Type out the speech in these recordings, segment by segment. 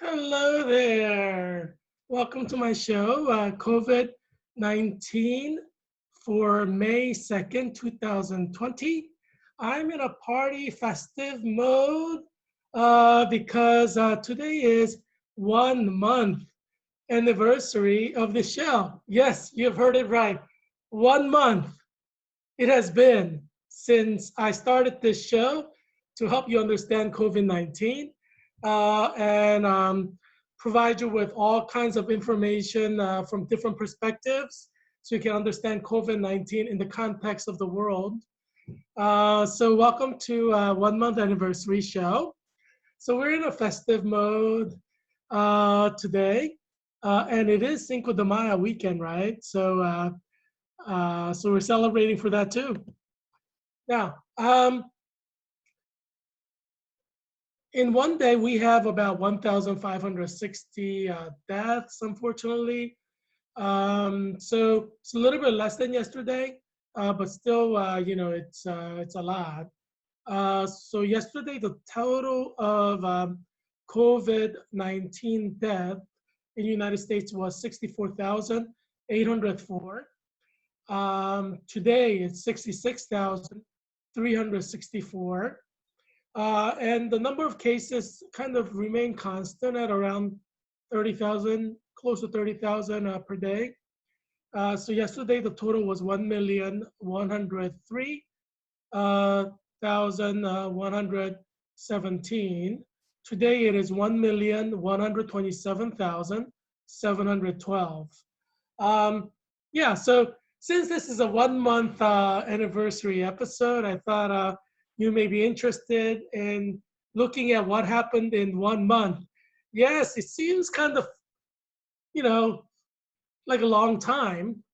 Hello there. Welcome to my show, COVID-19 for May 2nd, 2020. I'm in a party festive mode because today is 1 month anniversary of the show. Yes, you've heard it right. 1 month it has been since I started this show to help you understand COVID-19 and provide you with all kinds of information from different perspectives so you can understand COVID-19 in the context of the world. So welcome to 1 month anniversary show. So we're in a festive mode today, and it is Cinco de Mayo weekend, right? So we're celebrating for that too. Now, in one day, we have about 1,560 deaths, unfortunately. So it's a little bit less than yesterday, but still, it's a lot. So yesterday, the total of COVID-19 death in the United States was 64,804. Today, it's 66,364. And the number of cases kind of remain constant at around 30,000, close to 30,000 per day. So yesterday the total was 1,103,117. Today it is 1,127,712. Yeah, so since this is a 1 month anniversary episode, I thought you may be interested in looking at what happened in 1 month. Yes, it seems kind of, you know, like a long time,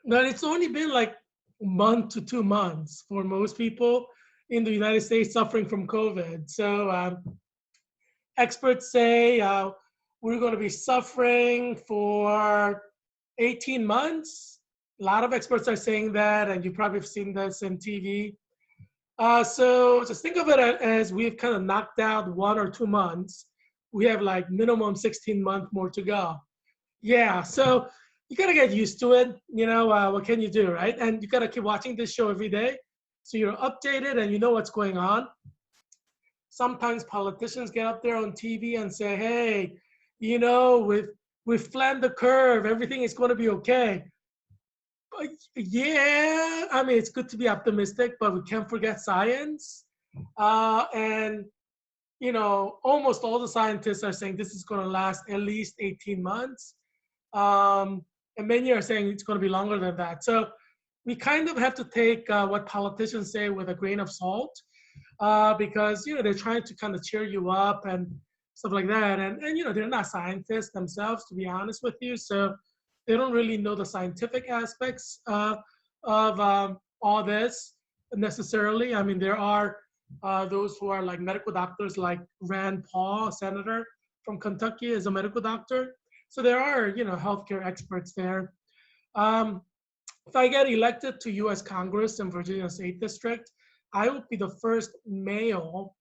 but it's only been like a month to 2 months for most people in the United States suffering from COVID. So experts say we're going to be suffering for 18 months. A lot of experts are saying that, and you probably have seen this in TV. So just think of it as we've kind of knocked out 1 or 2 months. We have like minimum 16 months more to go. Yeah, so you gotta get used to it. What can you do, right? And you gotta keep watching this show every day so you're updated and you know what's going on. Sometimes politicians get up there on TV and say, hey, we've flattened the curve, everything is gonna be okay. Yeah, I mean, it's good to be optimistic, but we can't forget science. And, almost all the scientists are saying this is going to last at least 18 months. And many are saying it's going to be longer than that. So we kind of have to take what politicians say with a grain of salt because, they're trying to kind of cheer you up and stuff like that. And they're not scientists themselves, to be honest with you. So they don't really know the scientific aspects of all this necessarily. I mean, there are those who are like medical doctors, like Rand Paul, senator from Kentucky, is a medical doctor. So there are, healthcare experts there. If I get elected to U.S. Congress in Virginia's 8th District, I will be the first male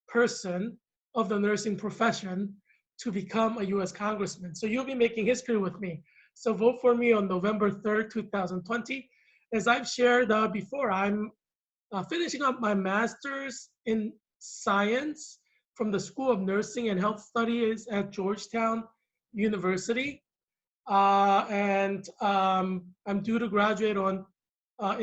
person of the nursing profession to become a U.S. congressman. So you'll be making history with me. So vote for me on November 3rd, 2020. As I've shared before, I'm finishing up my master's in science from the School of Nursing and Health Studies at Georgetown University. And I'm due to graduate in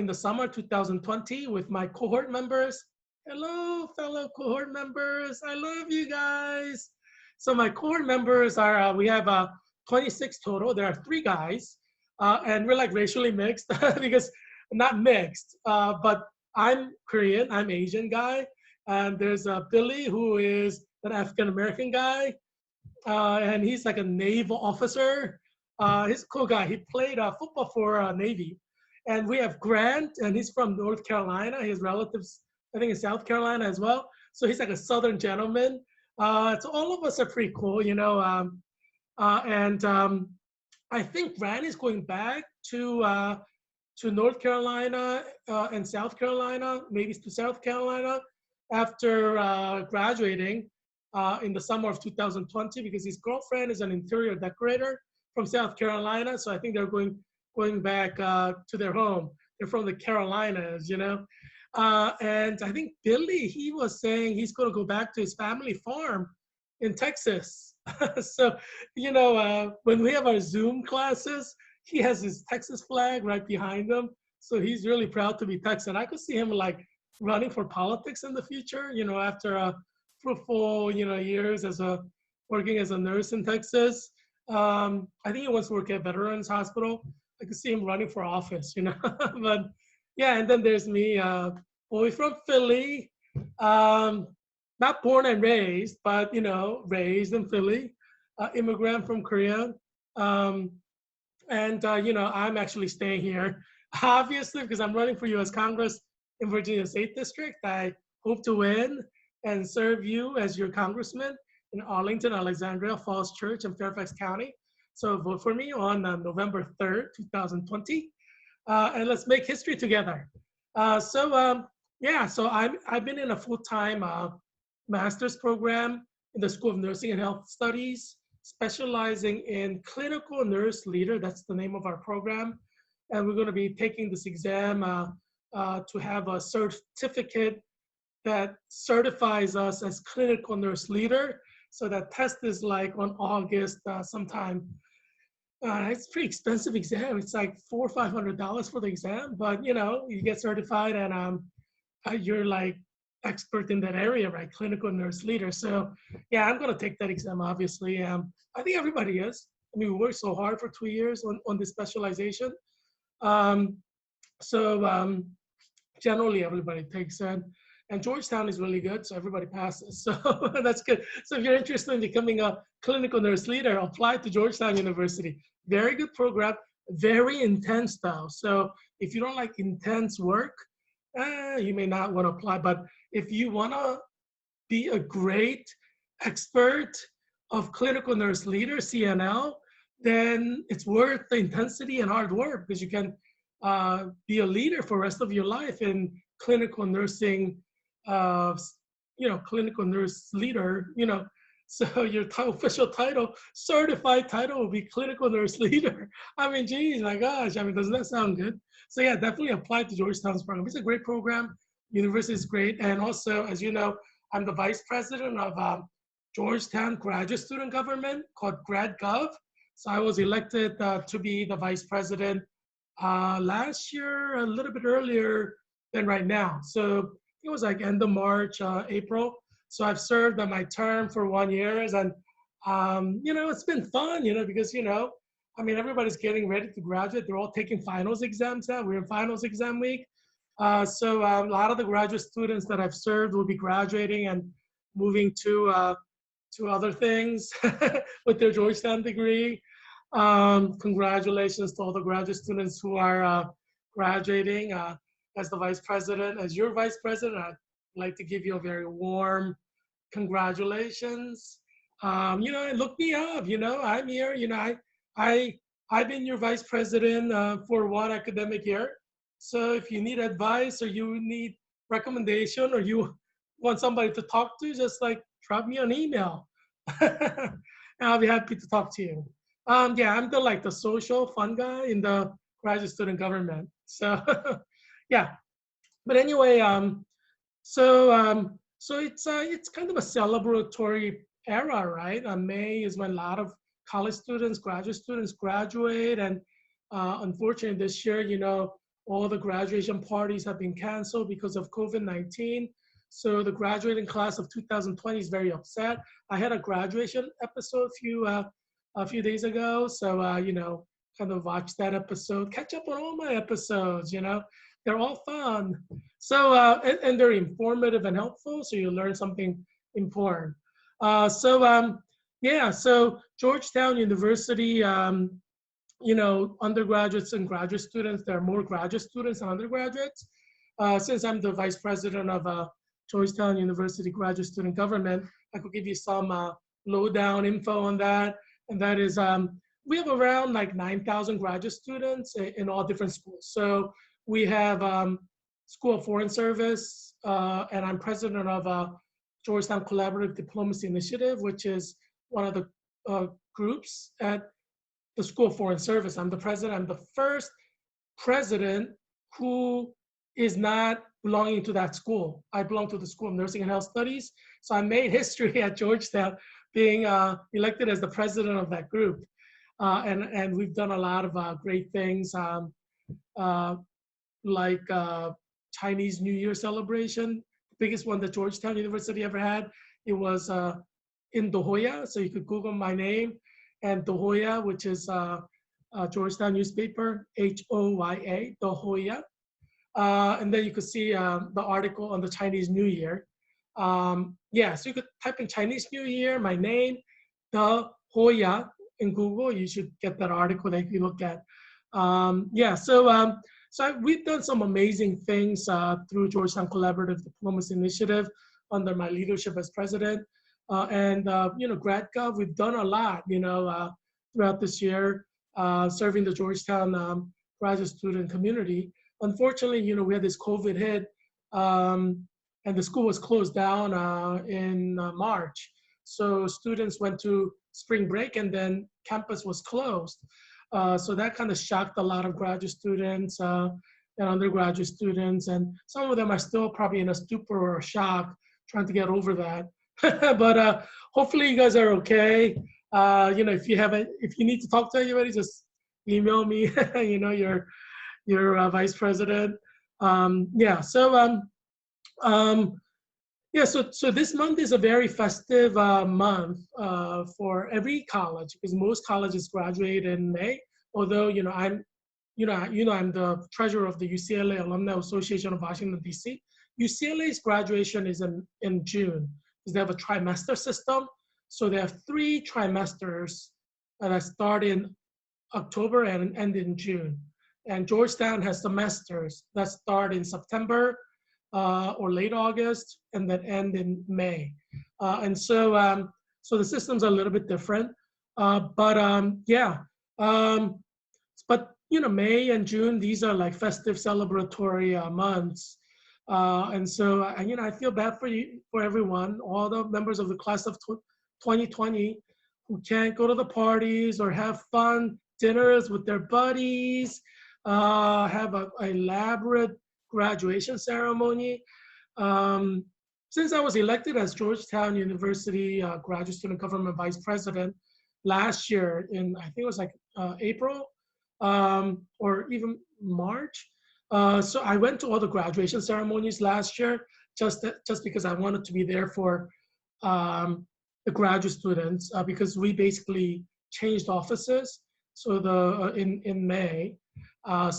the summer 2020 with my cohort members. Hello, fellow cohort members. I love you guys. So my cohort members are, we have 26 total. There are 3 guys, and we're like racially mixed because not mixed, but I'm Korean, I'm Asian guy, and there's Billy who is an African American guy, and he's like a naval officer. He's a cool guy. He played football for Navy. And we have Grant, and he's from North Carolina. His relatives, I think, in South Carolina as well. So he's like a Southern gentleman. So all of us are pretty cool, and I think Grant is going back to North Carolina and South Carolina, maybe to South Carolina after graduating. in the summer of 2020 because his girlfriend is an interior decorator from South Carolina. So I think they're going back to their home. They're from the Carolinas, you know. And I think Billy, he was saying he's going to go back to his family farm in Texas. So, you know, when we have our Zoom classes, he has his Texas flag right behind him. So he's really proud to be Texan. I could see him like running for politics in the future, you know, after fruitful, you know, years as a working as a nurse in Texas. I think he wants to work at Veterans Hospital. I could see him running for office, you know. But yeah, and then there's me, boy from Philly, not born and raised, but you know, raised in Philly, immigrant from Korea. Um, and you know, I'm actually staying here, obviously, because I'm running for U.S. Congress in Virginia State District. I hope to win and serve you as your congressman in Arlington, Alexandria, Falls Church, and Fairfax County. So vote for me on November 3rd, 2020, and let's make history together. Yeah, so I've been in a full-time master's program in the School of Nursing and Health Studies, specializing in clinical nurse leader. That's the name of our program. And we're going to be taking this exam to have a certificate that certifies us as clinical nurse leader. So that test is like on August sometime. It's a pretty expensive exam. It's like $400 or $500 for the exam, but you know, you get certified and you're like expert in that area, right? Clinical nurse leader. So yeah, I'm gonna take that exam, obviously. I think everybody is. I mean, we worked so hard for 2 years on this specialization. Um, so generally everybody takes it. And Georgetown is really good, so everybody passes. So that's good. So if you're interested in becoming a clinical nurse leader, apply to Georgetown University. Very good program, very intense though. So if you don't like intense work, you may not want to apply. But if you want to be a great expert of clinical nurse leader, CNL, then it's worth the intensity and hard work because you can be a leader for the rest of your life in clinical nursing, you know, clinical nurse leader, you know. So your official title, certified title will be clinical nurse leader. I mean, geez, my gosh, I mean, doesn't that sound good? So yeah, definitely apply to Georgetown's program. It's a great program. University is great. And also, as you know, I'm the vice president of Georgetown graduate student government called GradGov. So I was elected to be the vice president last year, a little bit earlier than right now. So it was like end of March, April. So I've served on my term for 1 year, and you know, it's been fun, you know, because you know, I mean, everybody's getting ready to graduate. They're all taking finals exams now. We're in finals exam week. So a lot of the graduate students that I've served will be graduating and moving to other things with their Georgetown degree. Congratulations to all the graduate students who are graduating. As the vice president, as your vice president, I'd like to give you a very warm congratulations. You know, and look me up. You know, I'm here. You know, I've been your vice president for 1 academic year. So if you need advice or you need recommendation or you want somebody to talk to, just like drop me an email. And I'll be happy to talk to you. Yeah, I'm the social fun guy in the graduate student government. So yeah, but anyway, so it's kind of a celebratory era, right? May is when a lot of college students, graduate students graduate, and unfortunately this year, you know, all the graduation parties have been canceled because of COVID-19. So the graduating class of 2020 is very upset. I had a graduation episode a few days ago, so you know, kind of watch that episode, catch up on all my episodes. You know, they're all fun. So and they're informative and helpful, so you learn something important. Yeah, so Georgetown University, you know, undergraduates and graduate students, there are more graduate students than undergraduates. Since I'm the vice president of Georgetown University Graduate Student Government, I could give you some lowdown info on that. And that is, we have around like 9,000 graduate students in all different schools. So we have School of Foreign Service, and I'm president of Georgetown Collaborative Diplomacy Initiative, which is one of the groups at the School of Foreign Service. I'm the president. I'm the first president who is not belonging to that school. I belong to the School of Nursing and Health Studies. So I made history at Georgetown being elected as the president of that group. And we've done a lot of great things like Chinese New Year celebration, the biggest one that Georgetown University ever had. It was in La Jolla, so you could Google my name, and La Jolla, which is Georgetown newspaper, H-O-Y-A, La Jolla. And then you could see the article on the Chinese New Year. Yeah, so you could type in Chinese New Year, my name, La Jolla in Google. You should get that article that you look at. Yeah, so we've done some amazing things through Georgetown Collaborative Diplomacy Initiative under my leadership as president. And GradGov, we've done a lot, throughout this year, serving the Georgetown graduate student community. Unfortunately, we had this COVID hit, and the school was closed down in March. So students went to spring break, and then campus was closed. So that kind of shocked a lot of graduate students and undergraduate students, and some of them are still probably in a stupor or a shock, trying to get over that. But hopefully you guys are okay. If you need to talk to anybody, just email me. Your vice president. So this month is a very festive month for every college, because most colleges graduate in May. Although I'm the treasurer of the UCLA Alumni Association of Washington D.C. UCLA's graduation is in June, because they have a trimester system. So they have 3 trimesters that start in October and end in June. And Georgetown has semesters that start in September or late August and then end in May. So the systems are a little bit different. But May and June, these are like festive celebratory months. And so I feel bad for everyone, all the members of the class of 2020 who can't go to the parties or have fun dinners with their buddies, have an elaborate graduation ceremony. Since I was elected as Georgetown University Graduate Student Government Vice President last year in, I think it was like April or even March. So I went to all the graduation ceremonies last year just because I wanted to be there for the graduate students, because we basically changed offices. So in May. I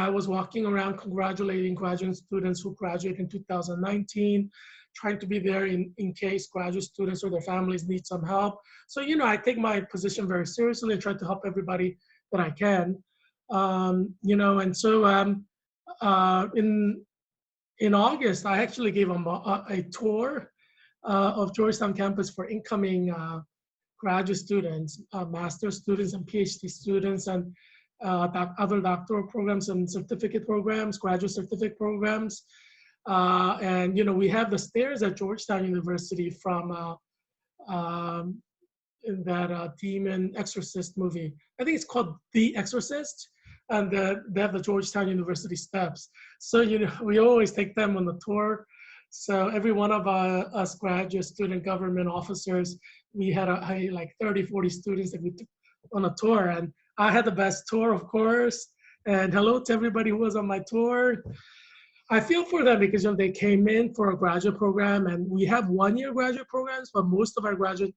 was walking around congratulating graduate students who graduated in 2019, trying to be there in case graduate students or their families need some help. So, I take my position very seriously and try to help everybody that I can. In August, I actually gave a tour of Georgetown campus for incoming graduate students, master's students and PhD students, and other doctoral programs and certificate programs, graduate certificate programs. We have the stairs at Georgetown University from in that demon exorcist movie. I think it's called The Exorcist. And they have the Georgetown University steps. So, we always take them on the tour. So every one of us graduate student government officers, we had like 30, 40 students that we took on a tour. And I had the best tour, of course. And hello to everybody who was on my tour. I feel for them because they came in for a graduate program, and we have 1-year graduate programs, but most of our graduate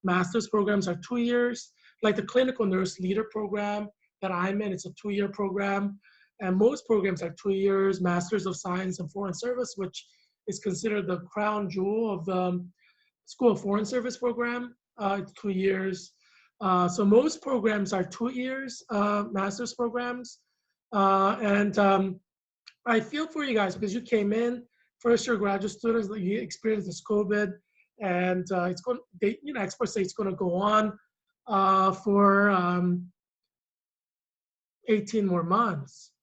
master's programs are 2 years. Like the clinical nurse leader program that I'm in, it's a 2-year program. And most programs are 2 years, Masters of Science in Foreign Service, which is considered the crown jewel of the School of Foreign Service program. It's 2 years. So most programs are 2 years, master's programs. I feel for you guys because you came in, first year graduate students, you experienced this COVID, and experts say it's going to go on for 18 more months.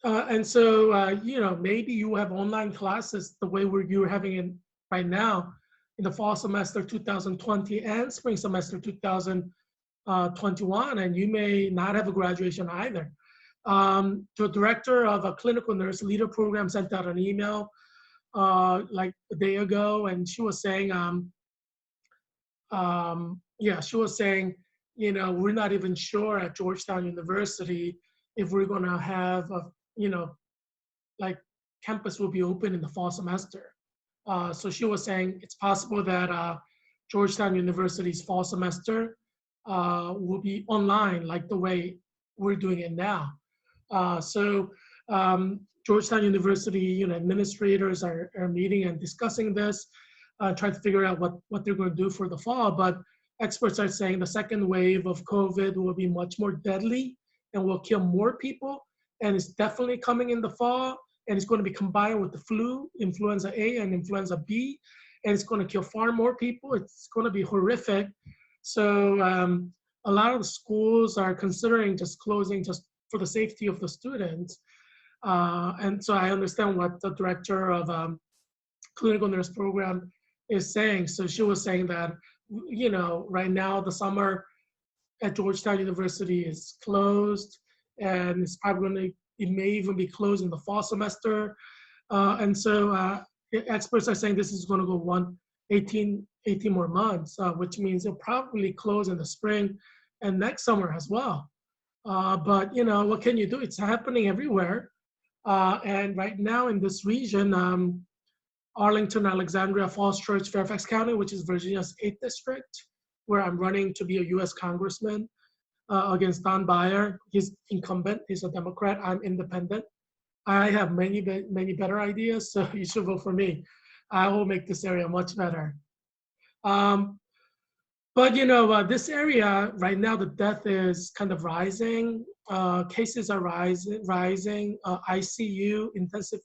And so, maybe you have online classes the way you're having it right now in the fall semester 2020 and spring semester 2021, and you may not have a graduation either. The director of a clinical nurse leader program sent out an email like a day ago, and she was saying, she was saying, we're not even sure at Georgetown University if we're going to have like campus will be open in the fall semester. So she was saying it's possible that Georgetown University's fall semester will be online like the way we're doing it now. So Georgetown University, administrators are meeting and discussing this, trying to figure out what they're going to do for the fall. But experts are saying the second wave of COVID will be much more deadly and will kill more people. And it's definitely coming in the fall. And it's going to be combined with the flu, influenza A and influenza B. And it's going to kill far more people. It's going to be horrific. So a lot of the schools are considering just closing just for the safety of the students. And so I understand what the director of clinical nurse program is saying. So she was saying that, right now the summer at Georgetown University is closed, and it's probably going to, it may even be closed in the fall semester. And so experts are saying this is going to go 18 more months, which means it'll probably close in the spring and next summer as well. But, what can you do? It's happening everywhere. And right now in this region, Arlington, Alexandria, Falls Church, Fairfax County, which is Virginia's 8th district, where I'm running to be a US congressman against Don Beyer. He's incumbent, he's a Democrat, I'm independent. I have many better ideas, so you should vote for me. I will make this area much better. But this area right now, the death is kind of rising. Cases are rising. ICU, intensive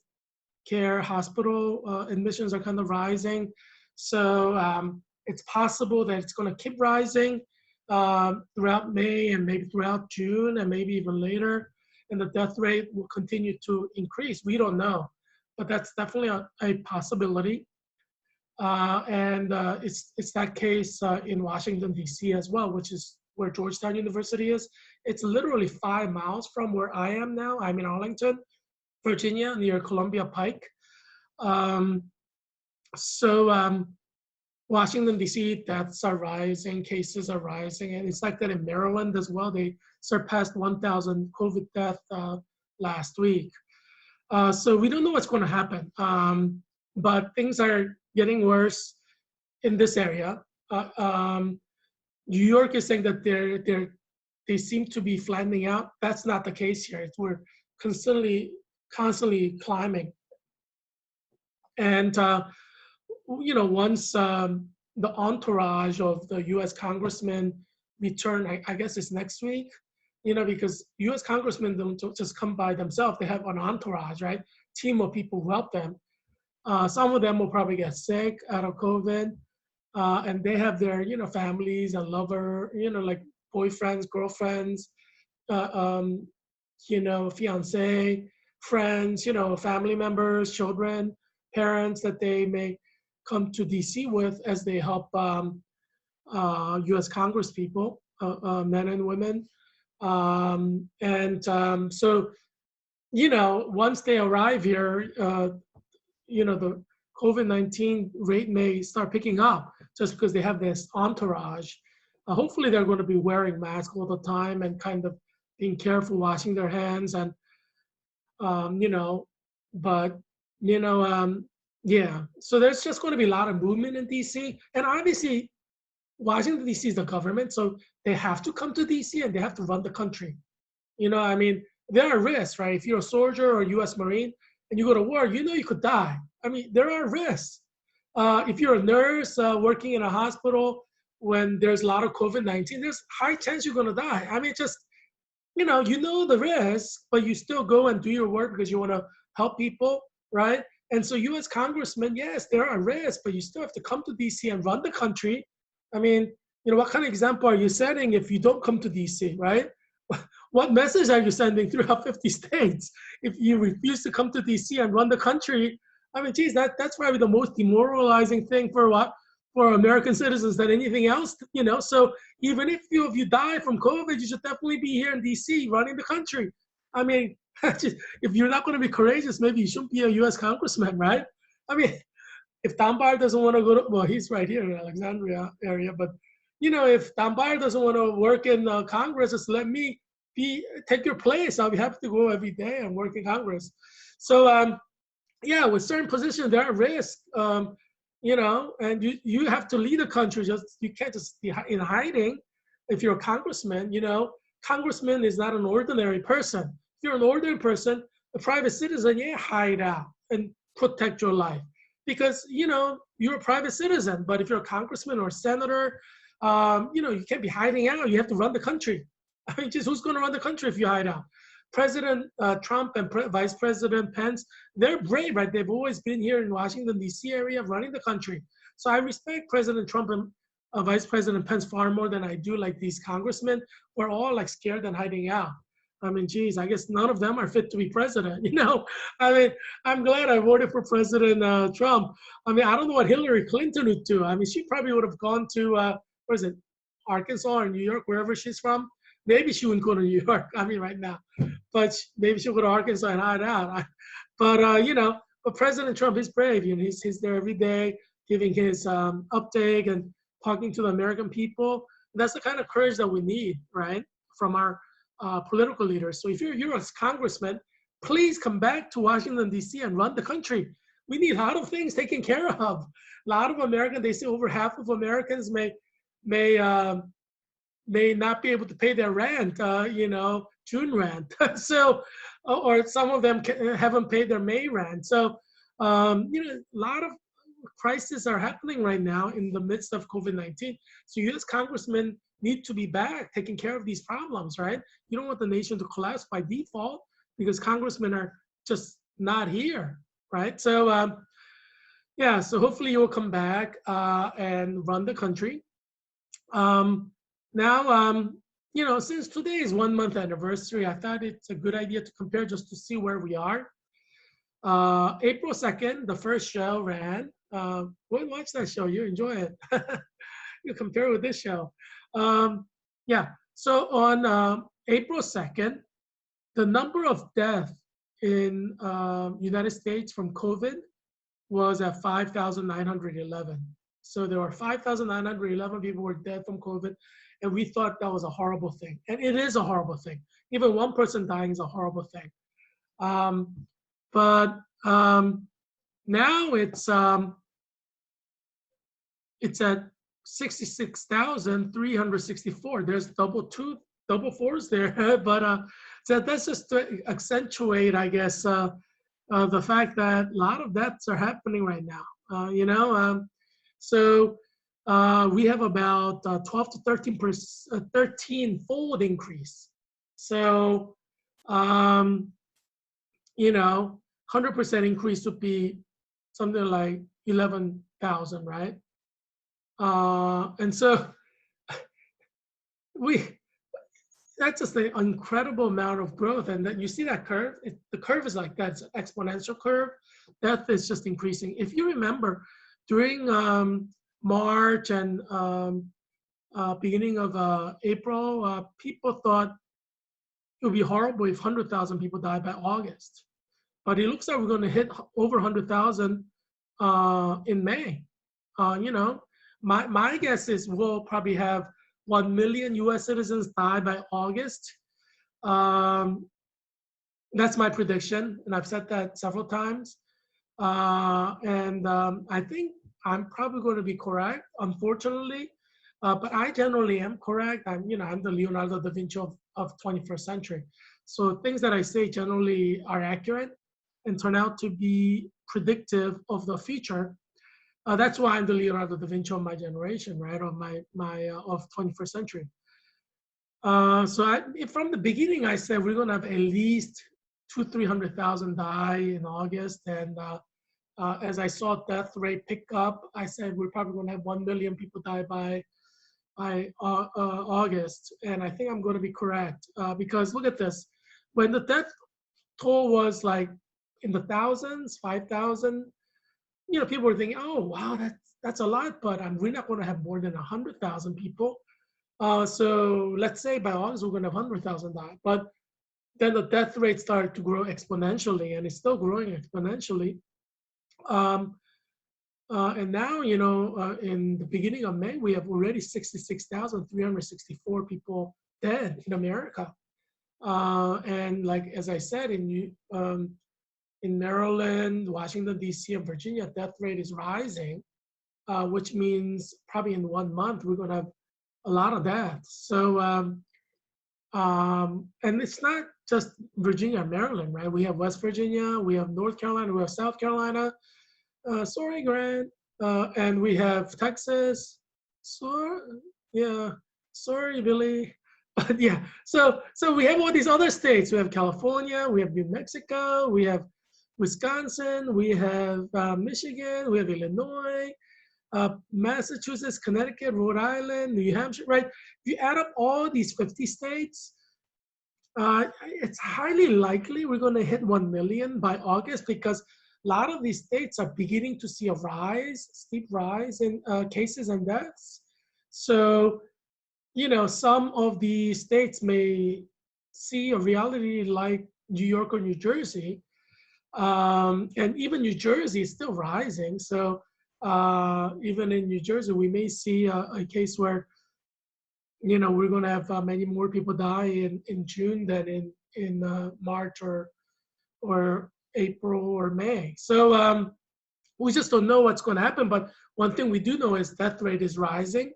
care hospital admissions are kind of rising. So it's possible that it's going to keep rising throughout May and maybe throughout June and maybe even later. And the death rate will continue to increase. We don't know, but that's definitely a possibility. And it's that case in Washington, D.C. as well, which is where Georgetown University is. It's literally 5 miles from where I am now. I'm in Arlington, Virginia, near Columbia Pike. Washington, D.C., deaths are rising, cases are rising, and it's like that in Maryland as well. They surpassed 1,000 COVID deaths last week. So we don't know what's going to happen, but things are getting worse in this area. New York is saying that they seem to be flattening out. That's not the case here. We're constantly climbing. And once the entourage of the U.S. congressmen return, I guess it's next week, because U.S. congressmen don't just come by themselves. They have an entourage, right? Team of people who help them. Some of them will probably get sick out of COVID, and they have their, families and like boyfriends, girlfriends, fiance, friends, family members, children, parents that they may come to DC with as they help U.S. Congress people, men and women. So, once they arrive here, the COVID-19 rate may start picking up just because they have this entourage. Hopefully they're going to be wearing masks all the time and kind of being careful, washing their hands and, yeah. So there's just going to be a lot of movement in DC. And obviously, Washington, D.C. is the government, so they have to come to D.C. and they have to run the country. There are risks, right? If you're a soldier or a U.S. Marine and you go to war, you could die. There are risks. If you're a nurse working in a hospital when there's a lot of COVID-19, there's high chance you're going to die. The risk, but you still go and do your work because you want to help people, right? And so U.S. congressmen, yes, there are risks, but you still have to come to D.C. and run the country. What kind of example are you setting if you don't come to D.C., right? what message are you sending throughout 50 states if you refuse to come to DC and run the country? I mean, geez, that's probably the most demoralizing thing for what for American citizens than anything else, you know. So even if you die from COVID, you should definitely be here in DC running the country. I mean, if you're not going to be courageous, maybe you shouldn't be a U.S. congressman, right? I mean, if Don Beyer doesn't want to go to, well, he's right here in Alexandria area, but you know, if Don Beyer doesn't want to work in Congress, just let me take your place. I'll be happy to go every day and work in Congress. So yeah, with certain positions, there are risks, you know, and you have to lead the country. You can't just be in hiding. If you're a congressman, you know, congressman is not an ordinary person. If you're an ordinary person, a private citizen, yeah, hide out and protect your life because, you know, you're a private citizen. But if you're a congressman or a senator, you know, you can't be hiding out. You have to run the country. I mean, just who's going to run the country if you hide out? President Trump and Vice President Pence, they're brave, right? They've always been here in Washington, D.C. area running the country. So I respect President Trump and Vice President Pence far more than I do like these congressmen who are all like scared and hiding out. I mean, geez, I guess none of them are fit to be president, you know? I mean, I'm glad I voted for President Trump. I mean, I don't know what Hillary Clinton would do. I mean, she probably would have gone to, where is it, Arkansas or New York, wherever she's from. Maybe she wouldn't go to New York, I mean, right now. But maybe she'll go to Arkansas and hide out. But, you know, but President Trump is brave. You know, he's there every day giving his update and talking to the American people. And that's the kind of courage that we need, right, from our political leaders. So if you're a congressman, please come back to Washington, D.C. and run the country. We need a lot of things taken care of. A lot of Americans, they say over half of Americans may not be able to pay their rent, you know, June rent. So, or some of them haven't paid their May rent. So, you know, a lot of crises are happening right now in the midst of COVID-19. So U.S. congressmen need to be back taking care of these problems, right? You don't want the nation to collapse by default because congressmen are just not here, right? So, yeah, so hopefully you will come back and run the country. Now, you know, since today is 1 month anniversary, I thought it's a good idea to compare just to see where we are. April 2nd, the first show ran. Go and watch that show. You enjoy it. You compare with this show. Yeah, so on April 2nd, the number of deaths in United States from COVID was at 5,911. So there were 5,911 people who were dead from COVID, and we thought that was a horrible thing. And it is a horrible thing. Even one person dying is a horrible thing. But now it's at 66,364. There's double fours there, but so that's just to accentuate, I guess, the fact that a lot of deaths are happening right now. You know, so we have about 12 to 13-fold increase. So, you know, 100% increase would be something like 11,000, right? And so that's just an incredible amount of growth. And then you see that curve, the curve is like that, it's an exponential curve. Death is just increasing. If you remember, during March and beginning of April, people thought it would be horrible if 100,000 people died by August. But it looks like we're going to hit over 100,000 in May. You know, my guess is we'll probably have 1 million US citizens die by August. That's my prediction, and I've said that several times. I think I'm probably going to be correct, unfortunately, but I generally am correct. I'm the Leonardo da Vinci of 21st century. So things that I say generally are accurate and turn out to be predictive of the future. That's why I'm the Leonardo da Vinci of my generation, right? Of of 21st century. From the beginning, I said we're going to have at least 200,000-300,000 die in August, and as I saw death rate pick up, I said we're probably going to have 1 million people die by August, and I think I'm going to be correct because look at this. When the death toll was like in the thousands, 5,000, people were thinking, oh wow, that's a lot, but we're not going to have more than 100,000 people. So let's say by August we're going to have 100,000 die. But then the death rate started to grow exponentially, and it's still growing exponentially. And now, in the beginning of May, we have already 66,364 people dead in America. And like, as I said, in Maryland, Washington, D.C., and Virginia, death rate is rising, which means probably in 1 month, we're going to have a lot of deaths. So, and it's not just Virginia and Maryland, right? We have West Virginia, we have North Carolina, we have South Carolina. Sorry, Grant. And we have Texas. Sorry, Billy. But yeah, so we have all these other states. We have California, we have New Mexico, we have Wisconsin, we have Michigan, we have Illinois, Massachusetts, Connecticut, Rhode Island, New Hampshire, right? If you add up all these 50 states, it's highly likely we're going to hit 1 million by August because a lot of these states are beginning to see a steep rise in cases and deaths. So, some of the states may see a reality like New York or New Jersey. And even New Jersey is still rising. So even in New Jersey, we may see a case where, we're going to have many more people die in June than in March or April or May. So we just don't know what's going to happen. But one thing we do know is death rate is rising.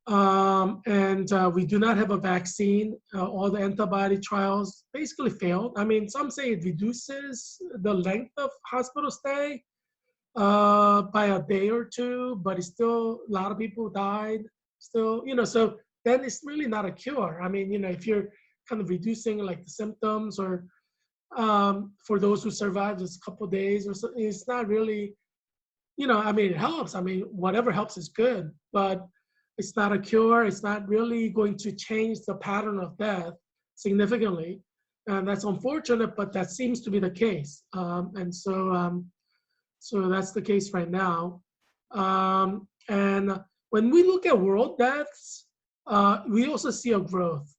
And we do not have a vaccine. All the antibody trials basically failed. I mean, some say it reduces the length of hospital stay by a day or two, but it's still, a lot of people died still, so then it's really not a cure. I mean, if you're kind of reducing like the symptoms or for those who survive just a couple of days or so, it's not really, I mean, it helps. I mean, whatever helps is good, but it's not a cure. It's not really going to change the pattern of death significantly. And that's unfortunate, but that seems to be the case. And so that's the case right now. And when we look at world deaths, we also see a growth.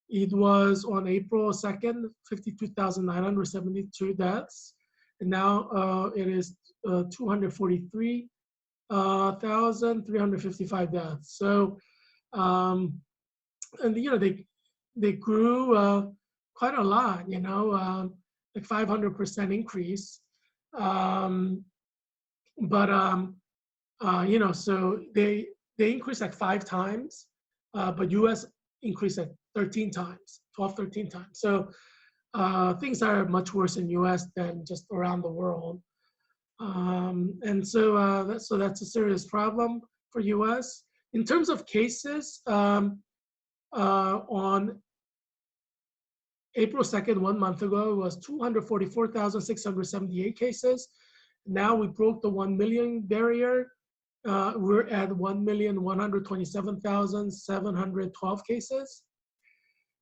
It was on April 2nd, 52,972 deaths. And now it is 243,355 deaths. So, and they grew quite a lot, like 500% increase. So they increased like 5 times, but US increased like 13 times, 13 times. So things are much worse in US than just around the world. And so that's a serious problem for US. In terms of cases, on April 2nd, 1 month ago, it was 244,678 cases. Now we broke the 1 million barrier. We're at 1,127,712 cases.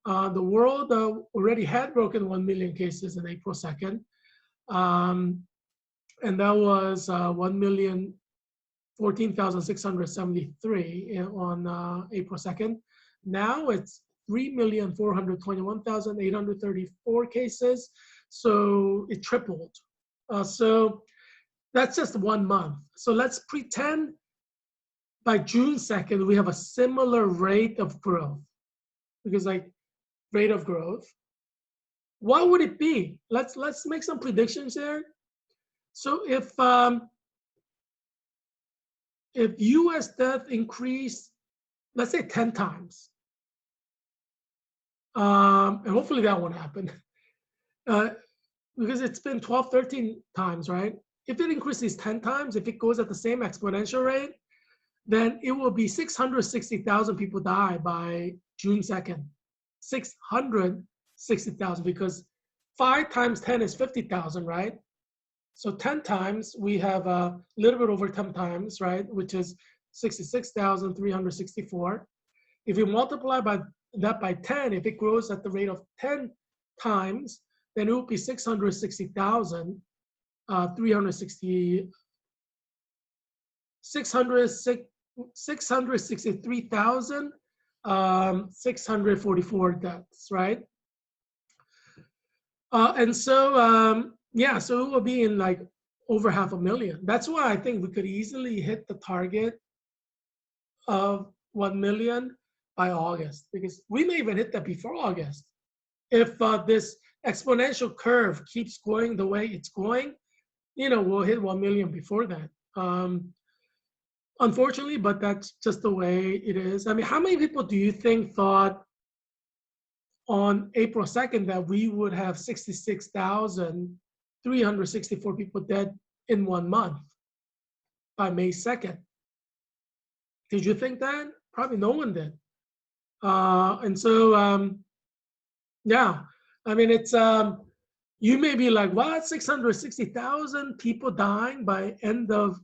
The world already had broken 1 million cases on April 2nd. And that was 1,014,673 on April 2nd. Now it's 3,421,834 cases. So it tripled. So that's just 1 month. So let's pretend by June 2nd, we have a similar rate of growth. Because like rate of growth, what would it be? Let's make some predictions there. So if US death increased, let's say 10 times, and hopefully that won't happen, because it's been 12, 13 times, right? If it increases 10 times, if it goes at the same exponential rate, then it will be 660,000 people die by June 2nd. 660,000, because 5 times 10 is 50,000, right? So 10 times, we have a little bit over 10 times, right? Which is 66,364. If you multiply that by 10, if it grows at the rate of 10 times, then it would be 663,644 deaths, right? And so, yeah, so it will be in like over 500,000. That's why I think we could easily hit the target of 1 million by August, because we may even hit that before August. If this exponential curve keeps going the way it's going, we'll hit 1 million before that. Unfortunately, but that's just the way it is. I mean, how many people do you think thought on April 2nd that we would have 66,364 people dead in 1 month by May 2nd? Did you think that? Probably no one did. And so, yeah, I mean, it's, you may be like, what, 660,000 people dying by end of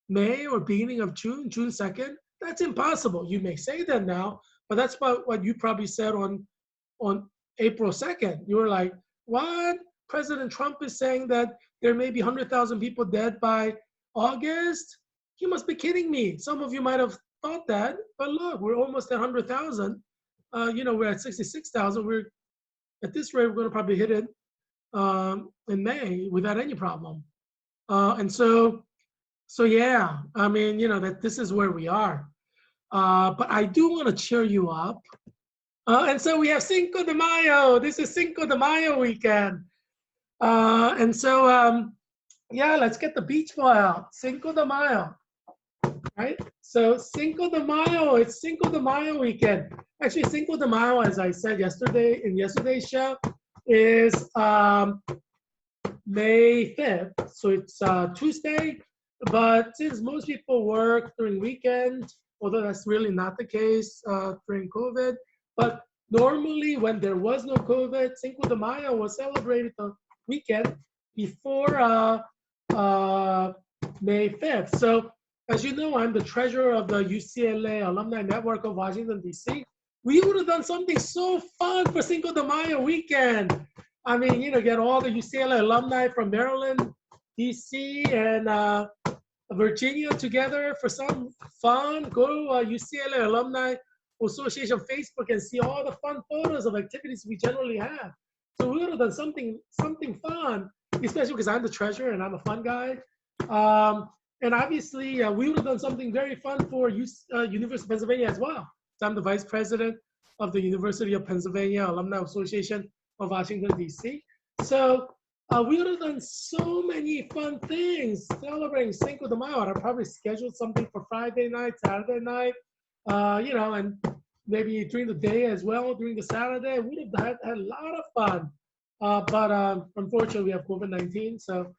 May or beginning of June 2nd? That's impossible. You may say that now, but that's what you probably said on April 2nd. You were like, what? President Trump is saying that there may be 100,000 people dead by August? He must be kidding me. Some of you might have thought that, but look, we're almost at 100,000. We're at 66,000. We're at this rate, we're going to probably hit it in May without any problem. And so yeah, I mean, that this is where we are. But I do want to cheer you up. And so we have Cinco de Mayo. This is Cinco de Mayo weekend. And so, yeah, let's get the beach ball out. Cinco de Mayo, right? So Cinco de Mayo, it's Cinco de Mayo weekend. Actually, Cinco de Mayo, as I said yesterday in yesterday's show, is May 5th. So it's Tuesday. But since most people work during weekend, although that's really not the case during COVID, but normally when there was no COVID, Cinco de Mayo was celebrated the weekend before May 5th. So as you know, I'm the treasurer of the UCLA Alumni Network of Washington, D.C. We would have done something so fun for Cinco de Mayo weekend. I mean, get all the UCLA alumni from Maryland, D.C., and Virginia together for some fun. Go to UCLA Alumni Association Facebook and see all the fun photos of activities we generally have. So we would have done something fun, especially because I'm the treasurer and I'm a fun guy. And obviously, we would have done something very fun for University of Pennsylvania as well. So I'm the vice president of the University of Pennsylvania Alumni Association of Washington, D.C. So we would have done so many fun things celebrating Cinco de Mayo. I'd probably scheduled something for Friday night, Saturday night, and maybe during the day as well, during the Saturday. We would have had a lot of fun. But unfortunately, we have COVID-19, so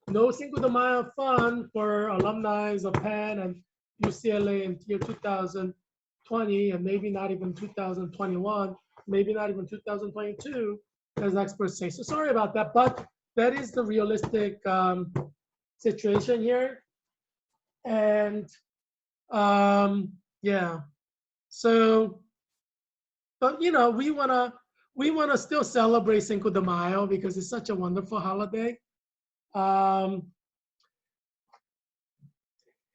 no Cinco de Mayo fun for alumni of Penn and UCLA in year 2020, and maybe not even 2021, maybe not even 2022, as experts say. So sorry about that, but that is the realistic situation here. And yeah, so, but we wanna still celebrate Cinco de Mayo because it's such a wonderful holiday.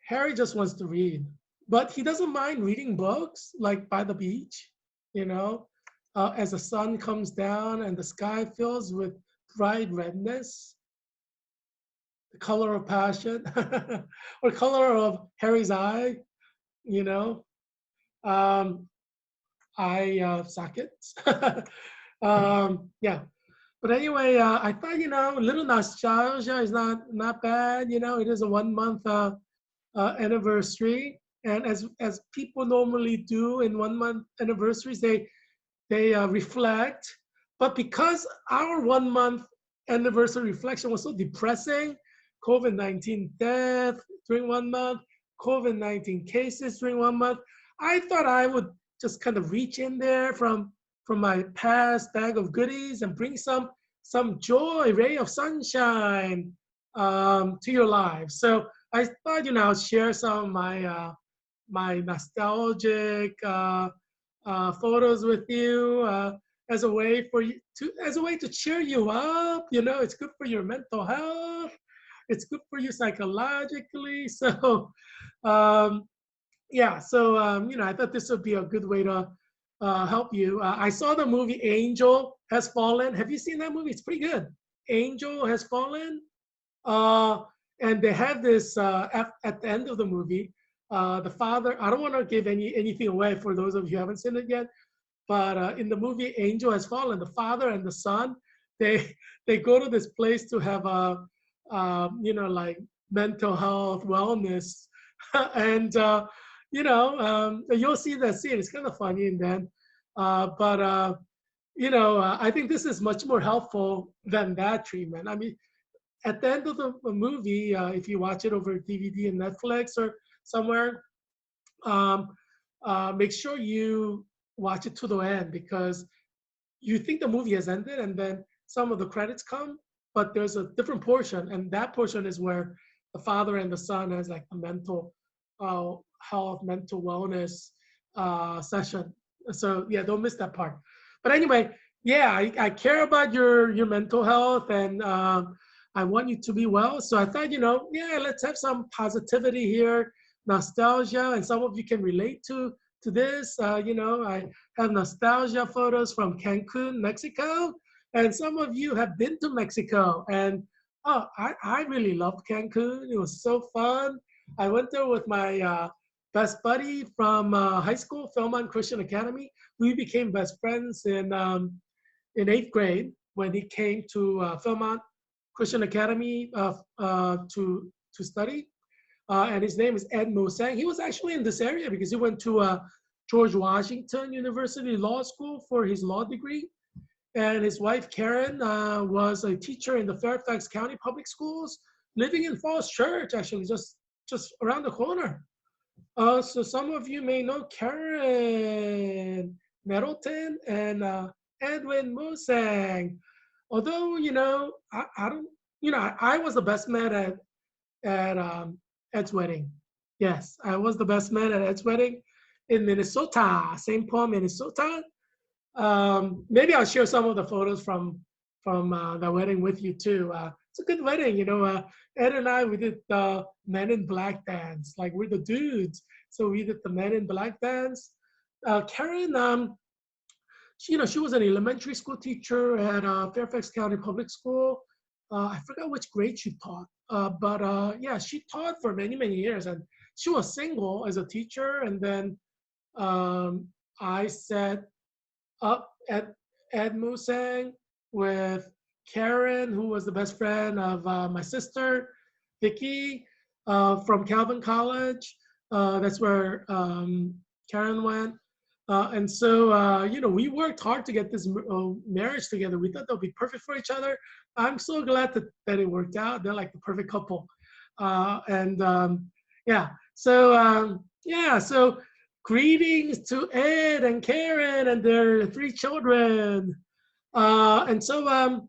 Harry just wants to read, but he doesn't mind reading books like by the beach, as the sun comes down and the sky fills with bright redness, the color of passion, or color of Harry's eye, eye sockets. Yeah. But anyway, I thought, a little nostalgia is not bad. It is a 1 month anniversary. And as people normally do in 1 month anniversaries, they reflect. But because our 1 month anniversary reflection was so depressing, COVID-19 death during 1 month, COVID-19 cases during 1 month, I thought I would just kind of reach in there from my past bag of goodies and bring some joy, ray of sunshine to your lives. So I thought, I'll share some of my nostalgic photos with you as a way for you as a way to cheer you up. It's good for your mental health. It's good for you psychologically. So, um, yeah. So, I thought this would be a good way to help you. I saw the movie Angel Has Fallen. Have you seen that movie? It's pretty good. Angel Has Fallen. Uh, and they have this at the end of the movie. The father. I don't want to give anything away for those of you who haven't seen it yet. But in the movie Angel Has Fallen, the father and the son, they they go to this place to have a like mental health wellness, and you'll see that scene. It's kind of funny, and then, but I think this is much more helpful than that treatment. I mean, at the end of the movie, if you watch it over DVD and Netflix or somewhere, um, make sure you watch it to the end because you think the movie has ended and then some of the credits come, but there's a different portion, and that portion is where the father and the son has like the mental health, mental wellness session. So yeah, don't miss that part. But anyway, yeah, I care about your mental health, and I want you to be well. So I thought, yeah, let's have some positivity here, nostalgia, and some of you can relate to this. I have nostalgia photos from Cancun, Mexico, and some of you have been to Mexico. And oh, I really loved Cancun. It was so fun. I went there with my best buddy from high school, Philmont Christian Academy. We became best friends in 8th grade when he came to Philmont Christian Academy to study. And his name is Ed Mosang. He was actually in this area because he went to George Washington University Law School for his law degree. And his wife, Karen, was a teacher in the Fairfax County Public Schools, living in Falls Church, actually, just around the corner. So some of you may know Karen Nettleton and Edwin Mosang. Although, I don't, I was the best man at Ed's wedding. Yes, I was the best man at Ed's wedding in Minnesota, St. Paul, Minnesota. Maybe I'll share some of the photos from the wedding with you too. It's a good wedding, Ed and I, we did the Men in Black dance. Like we're the dudes, so we did the Men in Black dance. Karen, she was an elementary school teacher at Fairfax County Public School. I forgot which grade she taught, but yeah, she taught for many, many years, and she was single as a teacher. And then I set up at Ed Musang with Karen, who was the best friend of my sister, Vicky, from Calvin College. That's where Karen went. And so, we worked hard to get this marriage together. We thought that would be perfect for each other. I'm so glad that it worked out. They're like the perfect couple. Yeah, so greetings to Ed and Karen and their 3 children. And so, Ed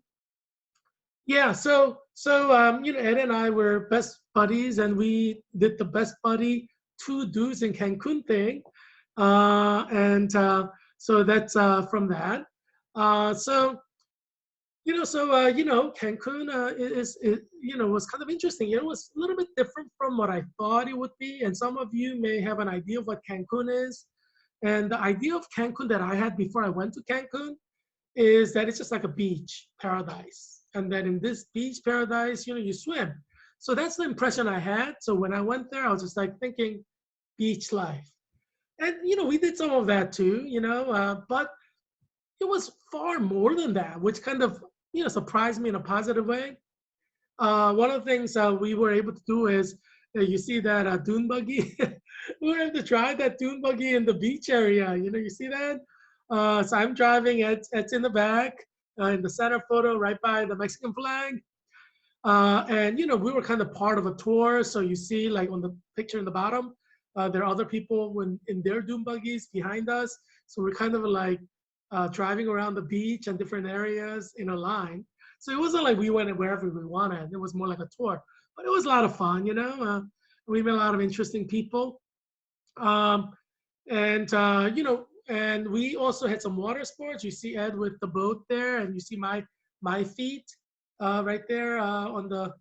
and I were best buddies, and we did the best buddy 2 dudes in Cancun thing. So that's from that. Cancun was kind of interesting. It was a little bit different from what I thought it would be. And some of you may have an idea of what Cancun is. And the idea of Cancun that I had before I went to Cancun is that it's just like a beach paradise. And then in this beach paradise, you swim. So that's the impression I had. So when I went there, I was just like thinking beach life. And, we did some of that too, but it was far more than that, which kind of, surprised me in a positive way. One of the things we were able to do is, you see that dune buggy? We were able to drive that dune buggy in the beach area. You see that? So I'm driving, it's in the back, in the center photo, right by the Mexican flag. And, we were kind of part of a tour. So you see, like on the picture in the bottom, there are other people in their dune buggies behind us. So we're kind of like driving around the beach and different areas in a line. So it wasn't like we went wherever we wanted. It was more like a tour. But it was a lot of fun, We met a lot of interesting people. Um, and we also had some water sports. You see Ed with the boat there, and you see my feet right there on the